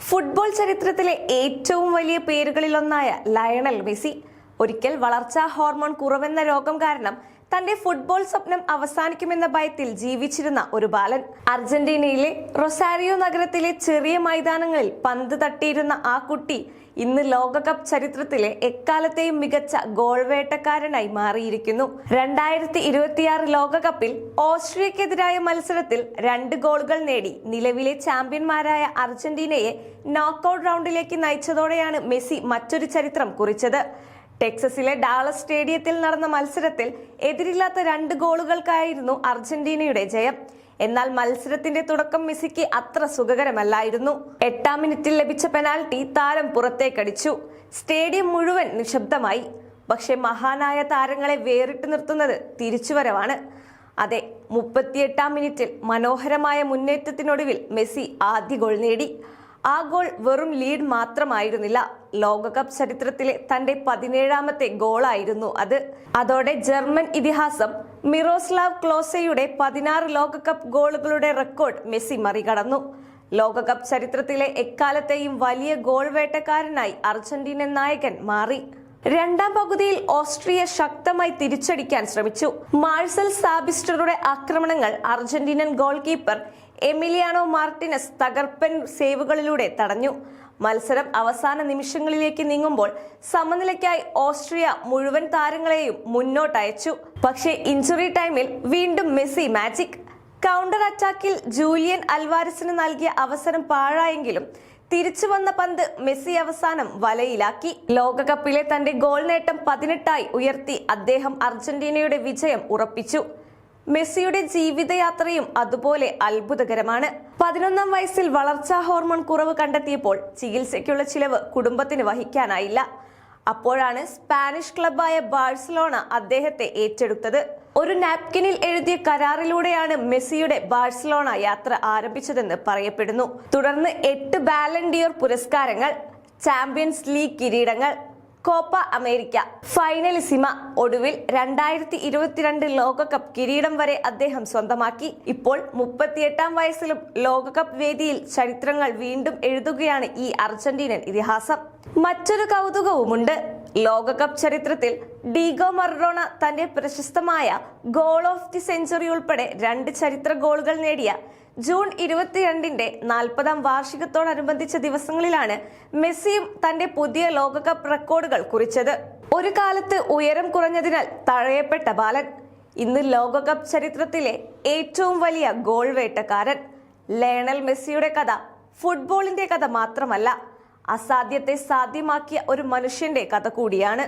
Football ചരിത്രത്തിലെ ഏറ്റവും വലിയ പേരുകളിലൊന്നായ ലയണൽ മെസ്സി ഒരിക്കൽ വളർച്ചാ ഹോർമോൺ കുറവെന്ന രോഗം കാരണം തന്റെ ഫുട്ബോൾ സ്വപ്നം അവസാനിക്കുമെന്ന ഭയത്തിൽ ജീവിച്ചിരുന്ന ഒരു ബാലൻ. അർജന്റീനയിലെ റൊസാരിയോ നഗരത്തിലെ ചെറിയ മൈതാനങ്ങളിൽ പന്ത് തട്ടിയിരുന്ന ആ കുട്ടി ഇന്ന് ലോകകപ്പ് ചരിത്രത്തിലെ എക്കാലത്തെയും മികച്ച ഗോൾ വേട്ടക്കാരനായി മാറിയിരിക്കുന്നു. 2026 ലോകകപ്പിൽ ഓസ്ട്രിയക്കെതിരായ മത്സരത്തിൽ 2 ഗോളുകൾ നേടി നിലവിലെ ചാമ്പ്യന്മാരായ അർജന്റീനയെ നോക്കൌട്ട് റൗണ്ടിലേക്ക് നയിച്ചതോടെയാണ് മെസ്സി മറ്റൊരു ചരിത്രം കുറിച്ചത്. ടെക്സസിലെ ഡാളസ് സ്റ്റേഡിയത്തിൽ നടന്ന മത്സരത്തിൽ എതിരില്ലാത്ത 2 ഗോളുകൾക്കായിരുന്നു അർജന്റീനയുടെ ജയം. എന്നാൽ മത്സരത്തിന്റെ തുടക്കം മെസ്സിക്ക് അത്ര സുഖകരമല്ലായിരുന്നു. 8-ാം മിനിറ്റിൽ ലഭിച്ച പെനാൽറ്റി താരം പുറത്തേക്കടിച്ചു. സ്റ്റേഡിയം മുഴുവൻ നിശബ്ദമായി. പക്ഷെ മഹാനായ താരങ്ങളെ വേറിട്ട് നിർത്തുന്നത് തിരിച്ചുവരവാണ്. അതെ, 38-ാം മിനിറ്റിൽ മനോഹരമായ മുന്നേറ്റത്തിനൊടുവിൽ മെസ്സി ആദ്യ ഗോൾ നേടി. ആ ഗോൾ വെറും ലീഡ് മാത്രമായിരുന്നില്ല, ലോകകപ്പ് ചരിത്രത്തിലെ തന്റെ 17ാമത്തെ ഗോളായിരുന്നു അത്. അതോടെ ജർമ്മൻ ഇതിഹാസം മിറോസ്ലാവ് ക്ലോസയുടെ 16 ലോകകപ്പ് ഗോളുകളുടെ റെക്കോർഡ് മെസ്സി മറികടന്നു. ലോകകപ്പ് ചരിത്രത്തിലെ എക്കാലത്തെയും വലിയ ഗോൾ വേട്ടക്കാരനായി അർജന്റീനൻ നായകൻ മാറി. 2-ാം പകുതിയിൽ ഓസ്ട്രിയ ശക്തമായി തിരിച്ചടിക്കാൻ ശ്രമിച്ചു. മാർസൽ സാബിസ്റ്ററുടെ ആക്രമണങ്ങൾ അർജന്റീനൻ ഗോൾ കീപ്പർ എമിലിയാനോ മാർട്ടിനസ് തകർപ്പൻ സേവുകളിലൂടെ തടഞ്ഞു. മത്സരം അവസാന നിമിഷങ്ങളിലേക്ക് നീങ്ങുമ്പോൾ സമനിലയ്ക്കായി ഓസ്ട്രിയ മുഴുവൻ താരങ്ങളെയും മുന്നോട്ടയച്ചു. പക്ഷേ ഇഞ്ചുറി ടൈമിൽ വീണ്ടും മെസ്സി മാജിക്. കൗണ്ടർ അറ്റാക്കിൽ ജൂലിയൻ അൽവാരസിന് നൽകിയ അവസരം പാഴായെങ്കിലും തിരിച്ചു വന്ന പന്ത് മെസ്സി അവസാനം വലയിലാക്കി. ലോകകപ്പിലെ തന്റെ ഗോൾ നേട്ടം 18ആയി ഉയർത്തി അദ്ദേഹം അർജന്റീനയുടെ വിജയം ഉറപ്പിച്ചു. മെസ്സിയുടെ ജീവിതയാത്രയും അതുപോലെ അത്ഭുതകരമാണ്. 11ാം വയസ്സിൽ വളർച്ചാ ഹോർമോൺ കുറവ് കണ്ടെത്തിയപ്പോൾ ചികിത്സയ്ക്കുള്ള ചിലവ് കുടുംബത്തിന് വഹിക്കാനായില്ല. അപ്പോഴാണ് സ്പാനിഷ് ക്ലബായ ബാഴ്സലോണ അദ്ദേഹത്തെ ഏറ്റെടുത്തത്. ഒരു നാപ്കിനിൽ എഴുതിയ കരാറിലൂടെയാണ് മെസ്സിയുടെ ബാഴ്സലോണ യാത്ര ആരംഭിച്ചതെന്ന് പറയപ്പെടുന്നു. തുടർന്ന് 8 ബാലൻ ഡിയോർ പുരസ്കാരങ്ങൾ, ചാമ്പ്യൻസ് ലീഗ് കിരീടങ്ങൾ, കോപ്പ അമേരിക്ക, ഫൈനലിസിമ, ഒടുവിൽ 2022 ലോകകപ്പ് കിരീടം വരെ അദ്ദേഹം സ്വന്തമാക്കി. ഇപ്പോൾ 38ാം വയസ്സിലും ലോകകപ്പ് വേദിയിൽ ചരിത്രങ്ങൾ വീണ്ടും എഴുതുകയാണ് ഈ അർജന്റീനൻ ഇതിഹാസം. മറ്റൊരു കൗതുകവുമുണ്ട്. ലോകകപ്പ് ചരിത്രത്തിൽ ഡീഗോ മറഡോണ തന്റെ പ്രശസ്തമായ ഗോൾ ഓഫ് ദി സെഞ്ചുറി ഉൾപ്പെടെ 2 ചരിത്ര ഗോളുകൾ നേടിയ ജൂൺ 22-ന്റെ 40ാം വാർഷികത്തോടനുബന്ധിച്ച ദിവസങ്ങളിലാണ് മെസ്സിയും തന്റെ പുതിയ ലോകകപ്പ് റെക്കോർഡുകൾ കുറിച്ചത്. ഒരു കാലത്ത് ഉയരം കുറഞ്ഞതിനാൽ തഴയപ്പെട്ട ബാലൻ ഇന്ന് ലോകകപ്പ് ചരിത്രത്തിലെ ഏറ്റവും വലിയ ഗോൾ വേട്ടക്കാരൻ. ലയണൽ മെസ്സിയുടെ കഥ ഫുട്ബോളിന്റെ കഥ മാത്രമല്ല, അസാധ്യത്തെ സാധ്യമാക്കിയ ഒരു മനുഷ്യന്റെ കഥ കൂടിയാണ്.